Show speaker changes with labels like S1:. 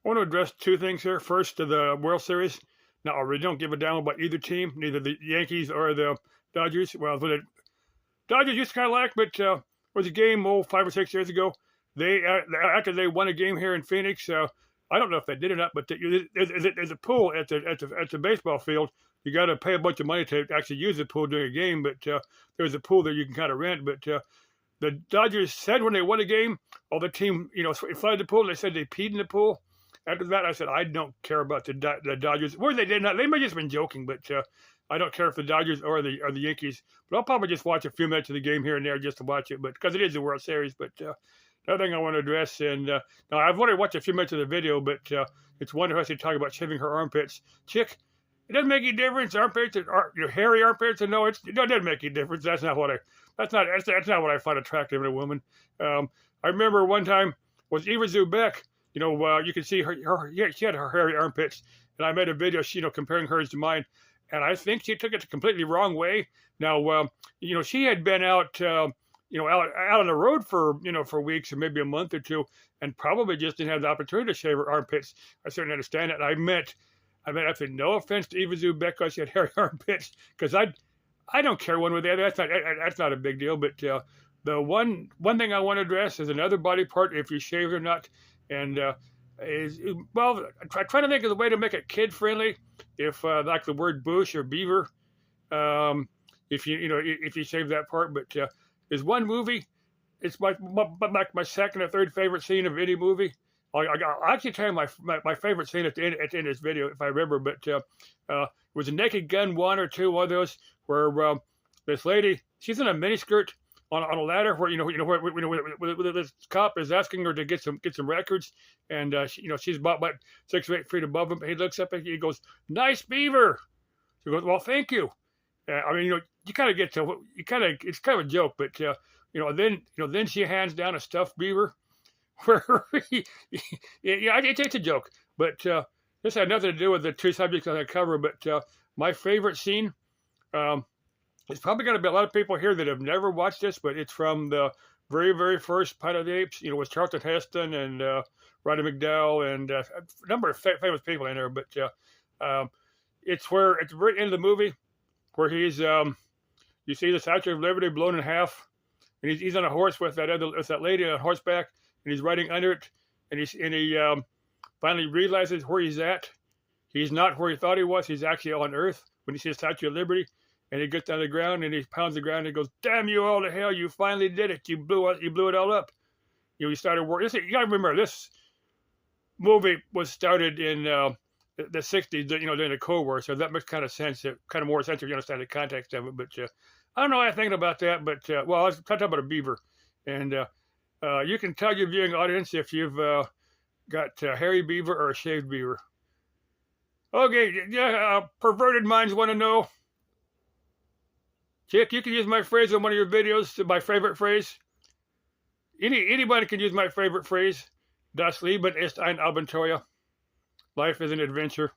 S1: I want to address two things here. First, to the World Series. Now, I really don't give a damn about either team, neither the Yankees or the Dodgers. Well, the Dodgers used to kind of like, but was a game 5 or 6 years ago. They after they won a game here in Phoenix. I don't know if they did or not, but there's a pool at the baseball field. You got to pay a bunch of money to actually use the pool during a game, but there's a pool that you can kind of rent. But the Dodgers said when they won a game, all the team, flooded the pool. They said they peed in the pool. After that, I said, I don't care about the Dodgers. Or they did not. They may have just been joking, but I don't care if the Dodgers or the Yankees. But I'll probably just watch a few minutes of the game here and there just to watch it, but because it is the World Series. But another thing I want to address, and now I've already watched a few minutes of the video, but it's wonderful to talk about shaving her armpits. Chick, it doesn't make any difference. Armpits, your hairy armpits, and no, it doesn't make any difference. That's not what I find attractive in a woman. I remember one time was Eva Zubek. You can see she had her hairy armpits, and I made a video, comparing hers to mine, and I think she took it the completely wrong way. Now, she had been out, out on the road for weeks or maybe a month or two, and probably just didn't have the opportunity to shave her armpits. I certainly understand that. I said no offense to Eva Zubek because she had hairy armpits, because I don't care one way or the other. That's not a big deal. But the one thing I want to address is another body part, if you shave or not. And I try to think of the way to make it kid friendly. If like the word bush or beaver, if you shave that part. But there's one movie. It's my second or third favorite scene of any movie. I'll actually tell you my favorite scene at the end of this video if I remember. But it was a Naked Gun 1 or 2, one of those where this lady, she's in a miniskirt on a ladder where where this cop is asking her to get some records, and she's about 6 or 8 feet above him. He looks up and he goes, "Nice beaver." She goes, "Well, thank you." You kind of get to it's kind of a joke, but then she hands down a stuffed beaver. Where it's a joke, but this had nothing to do with the two subjects I cover. But my favorite scene. It's probably going to be a lot of people here that have never watched this, but it's from the very, very first Planet of the Apes, with Charlton Heston and Roddy McDowell and a number of famous people in there. But it's where, at the very end of the movie, where he's, you see the Statue of Liberty blown in half, and he's on a horse with that lady on horseback, and he's riding under it, and he finally realizes where he's at. He's not where he thought he was. He's actually on Earth when he sees the Statue of Liberty. And he gets down to the ground and he pounds the ground and he goes, "Damn you all to hell! You finally did it! You blew it all up." You started working. You got to remember, this movie was started in the '60s. During the Cold War, so that makes kind of more sense if you understand the context of it. But I don't know what I'm thinking about that. But I was talking about a beaver, and you can tell your viewing audience if you've got a hairy beaver or a shaved beaver. Okay, perverted minds want to know. Chick, you can use my phrase on one of your videos, my favorite phrase. Anybody can use my favorite phrase. Das Leben ist ein Abenteuer. Life is an adventure.